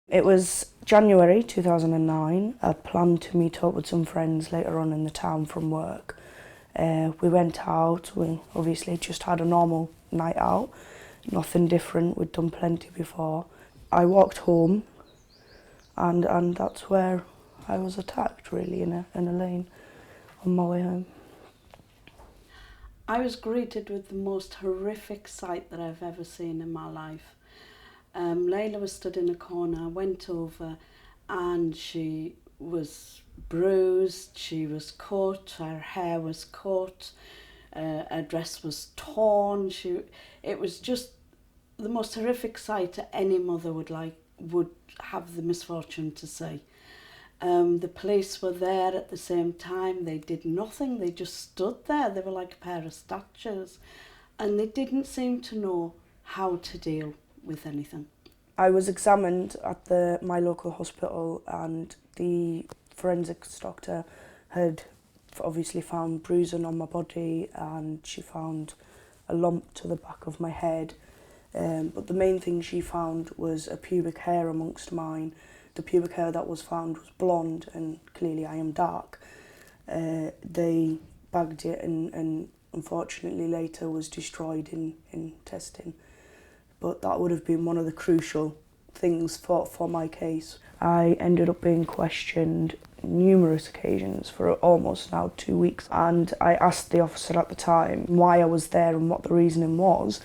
It was January 2009. I planned to meet up with some friends later on in the town from work. We went out, we obviously just had a normal night out, nothing different, we'd done plenty before. I walked home and that's where I was attacked, really, in a lane on my way home. I was greeted with the most horrific sight that I've ever seen in my life. Layla was stood in a corner. I went over and she was bruised, she was cut, her hair was cut, her dress was torn. It was just the most horrific sight any mother would have the misfortune to see. The police were there at the same time. They did nothing, they just stood there. They were like a pair of statues and they didn't seem to know how to deal with anything. I was examined at my local hospital and the forensics doctor had obviously found bruising on my body and she found a lump to the back of my head. But the main thing she found was a pubic hair amongst mine. The pubic hair that was found was blonde and clearly I am dark. They bagged it and unfortunately later was destroyed in testing. But that would have been one of the crucial things for my case. I ended up being questioned numerous occasions for almost now 2 weeks, and I asked the officer at the time why I was there and what the reasoning was,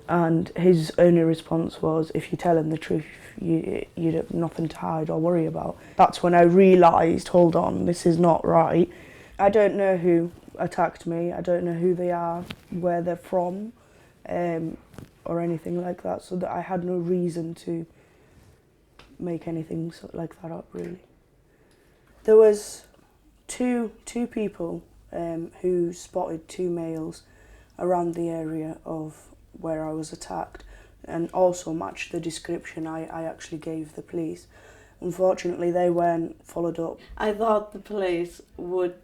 and his only response was, if you tell him the truth, you'd have nothing to hide or worry about. That's when I realised, hold on, this is not right. I don't know who attacked me, I don't know who they are, where they're from, or anything like that, so that I had no reason to make anything like that up, really. There was two people who spotted two males around the area of where I was attacked and also matched the description I actually gave the police. Unfortunately, they weren't followed up. I thought the police would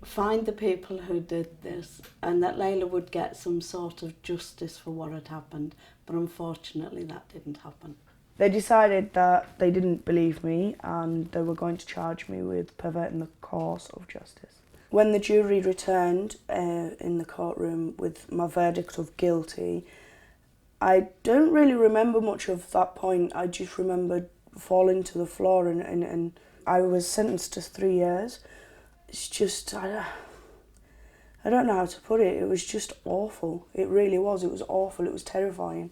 find the people who did this and that Layla would get some sort of justice for what had happened, but unfortunately that didn't happen. They decided that they didn't believe me and they were going to charge me with perverting the course of justice. When the jury returned in the courtroom with my verdict of guilty, I don't really remember much of that point. I just remember falling to the floor and I was sentenced to 3 years. It's just, I don't know how to put it. It was just awful. It really was. It was awful. It was terrifying.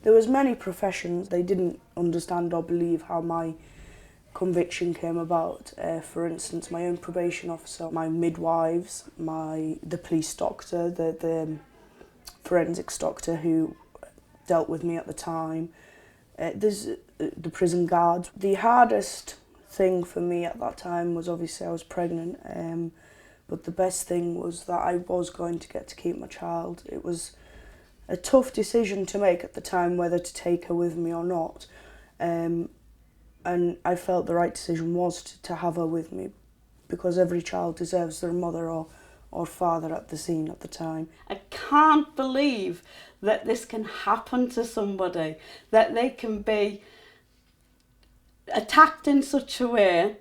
There was many professions. They didn't understand or believe how my conviction came about. For instance, my own probation officer, my midwives, the police doctor, the forensics doctor who dealt with me at the time. There's the prison guards. The hardest thing for me at that time was obviously I was pregnant, but the best thing was that I was going to get to keep my child. It was a tough decision to make at the time whether to take her with me or not, and I felt the right decision was to have her with me because every child deserves their mother or father at the scene at the time. I can't believe that this can happen to somebody, that they can be attacked in such a way,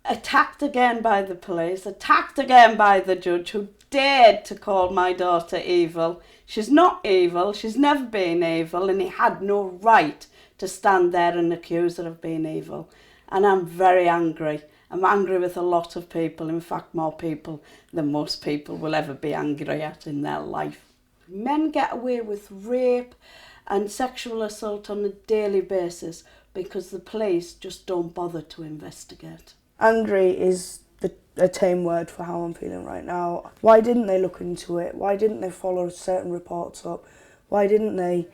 attacked again by the police, attacked again by the judge who dared to call my daughter evil. She's not evil, she's never been evil, and he had no right to stand there and accuse her of being evil. And I'm very angry. I'm angry with a lot of people, in fact more people than most people will ever be angry at in their life. Men get away with rape and sexual assault on a daily basis because the police just don't bother to investigate. Angry is a tame word for how I'm feeling right now. Why didn't they look into it? Why didn't they follow certain reports up? Why didn't they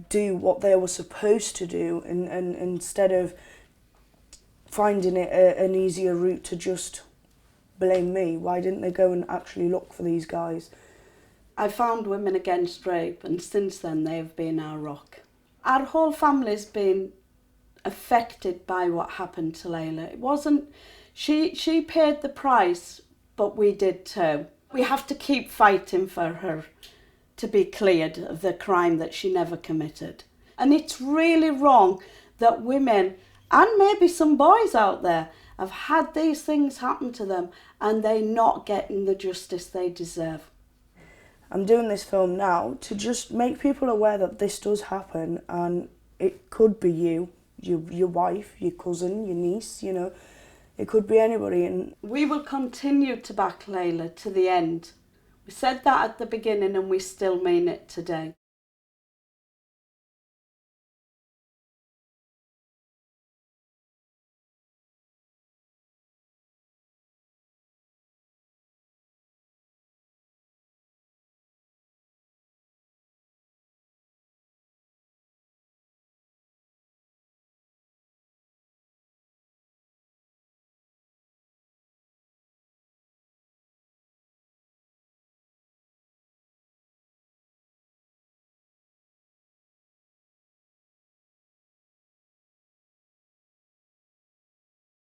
do what they were supposed to do and instead of finding it an easier route to just blame me? Why didn't they go and actually look for these guys? I found Women Against Rape and since then they have been our rock. Our whole family's been affected by what happened to Layla. It wasn't, she paid the price, but we did too. We have to keep fighting for her to be cleared of the crime that she never committed. And it's really wrong that women, and maybe some boys out there, have had these things happen to them and they're not getting the justice they deserve. I'm doing this film now to just make people aware that this does happen, and it could be you, your wife, your cousin, your niece, you know. It could be anybody. And we will continue to back Layla to the end. We said that at the beginning and we still mean it today.